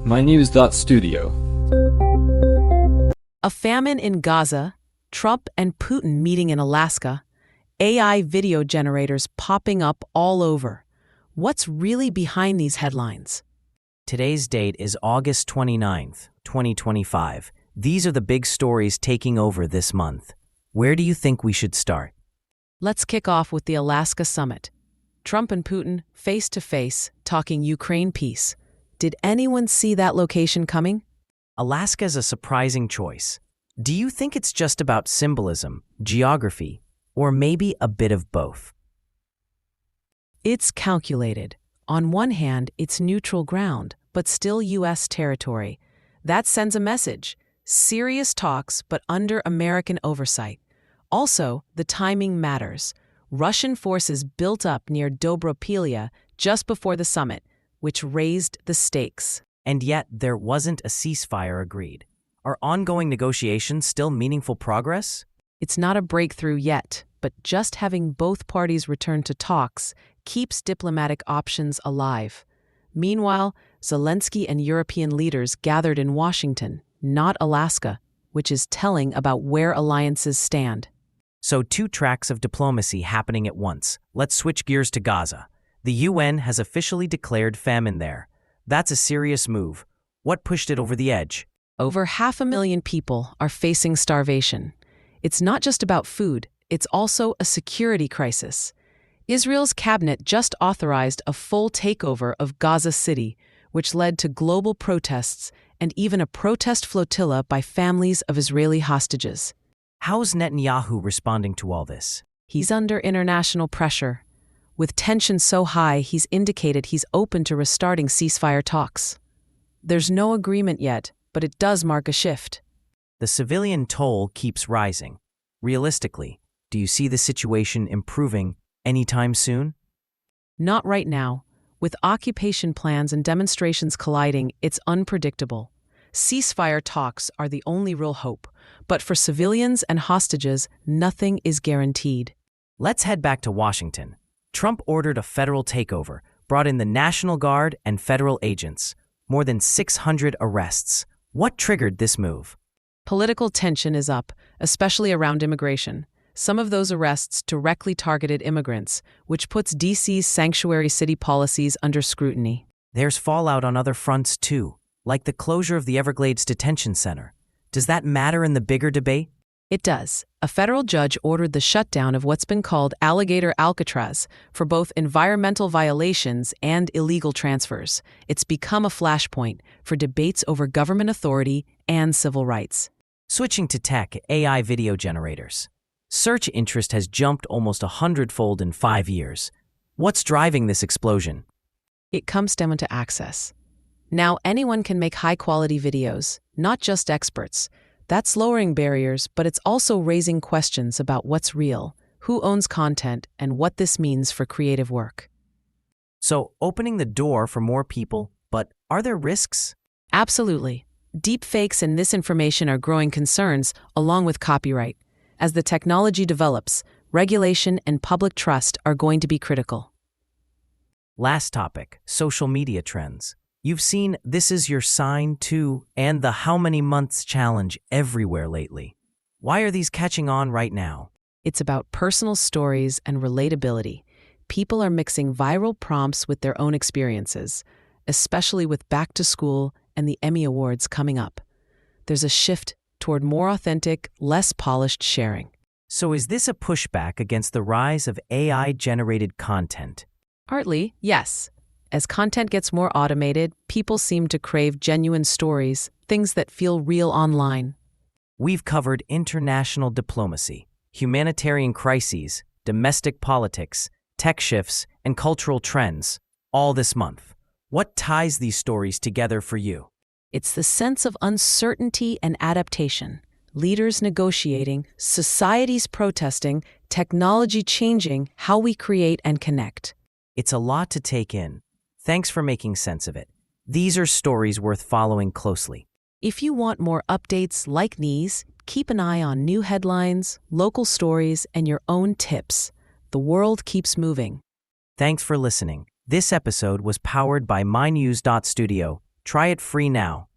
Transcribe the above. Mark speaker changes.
Speaker 1: mynews.studio.
Speaker 2: A famine in Gaza, Trump and Putin meeting in Alaska, AI video generators popping up all over. What's really behind these headlines?
Speaker 3: Today's date is August 29th, 2025. These are the big stories taking over this month. Where do you think we should start?
Speaker 2: Let's kick off with the Alaska summit. Trump and Putin face to face, talking Ukraine peace. Did anyone see that location coming?
Speaker 3: Alaska's a surprising choice. Do you think it's just about symbolism, geography, or maybe a bit of both?
Speaker 2: It's calculated. On one hand, it's neutral ground, but still U.S. territory. That sends a message. Serious talks, but under American oversight. Also, the timing matters. Russian forces built up near Dobropelia just before the summit, which raised the stakes.
Speaker 3: And yet, there wasn't a ceasefire agreed. Are ongoing negotiations still meaningful progress?
Speaker 2: It's not a breakthrough yet, but just having both parties return to talks keeps diplomatic options alive. Meanwhile, Zelensky and European leaders gathered in Washington, not Alaska, which is telling about where alliances stand.
Speaker 3: So 2 tracks of diplomacy happening at once. Let's switch gears to Gaza. The UN has officially declared famine there. That's a serious move. What pushed it over the edge?
Speaker 2: Over 500,000 people are facing starvation. It's not just about food, it's also a security crisis. Israel's cabinet just authorized a full takeover of Gaza City, which led to global protests and even a protest flotilla by families of Israeli hostages.
Speaker 3: How's Netanyahu responding to all this?
Speaker 2: He's under international pressure. With tension so high, he's indicated he's open to restarting ceasefire talks. There's no agreement yet, but it does mark a shift.
Speaker 3: The civilian toll keeps rising. Realistically, do you see the situation improving anytime soon?
Speaker 2: Not right now. With occupation plans and demonstrations colliding, it's unpredictable. Ceasefire talks are the only real hope, but for civilians and hostages, nothing is guaranteed.
Speaker 3: Let's head back to Washington. Trump ordered a federal takeover, brought in the National Guard and federal agents. More than 600 arrests. What triggered this move?
Speaker 2: Political tension is up, especially around immigration. Some of those arrests directly targeted immigrants, which puts D.C.'s sanctuary city policies under scrutiny.
Speaker 3: There's fallout on other fronts too, like the closure of the Everglades Detention Center. Does that matter in the bigger debate?
Speaker 2: It does. A federal judge ordered the shutdown of what's been called Alligator Alcatraz for both environmental violations and illegal transfers. It's become a flashpoint for debates over government authority and civil rights.
Speaker 3: Switching to tech, AI video generators. Search interest has jumped almost 100-fold in 5 years. What's driving this explosion?
Speaker 2: It comes down to access. Now anyone can make high-quality videos, not just experts. That's lowering barriers, but it's also raising questions about what's real, who owns content, and what this means for creative work.
Speaker 3: So, opening the door for more people, but are there risks?
Speaker 2: Absolutely. Deepfakes and misinformation are growing concerns, along with copyright. As the technology develops, regulation and public trust are going to be critical.
Speaker 3: Last topic, social media trends. You've seen This Is Your Sign too and the How Many Months challenge everywhere lately. Why are these catching on right now?
Speaker 2: It's about personal stories and relatability. People are mixing viral prompts with their own experiences, especially with back to school and the Emmy Awards coming up. There's a shift toward more authentic, less polished sharing.
Speaker 3: So is this a pushback against the rise of AI-generated content?
Speaker 2: Partly, yes. As content gets more automated, people seem to crave genuine stories, things that feel real online.
Speaker 3: We've covered international diplomacy, humanitarian crises, domestic politics, tech shifts, and cultural trends, all this month. What ties these stories together for you?
Speaker 2: It's the sense of uncertainty and adaptation. Leaders negotiating, societies protesting, technology changing how we create and connect.
Speaker 3: It's a lot to take in. Thanks for making sense of it. These are stories worth following closely.
Speaker 2: If you want more updates like these, keep an eye on new headlines, local stories, and your own tips. The world keeps moving.
Speaker 3: Thanks for listening. This episode was powered by mynews.studio. Try it free now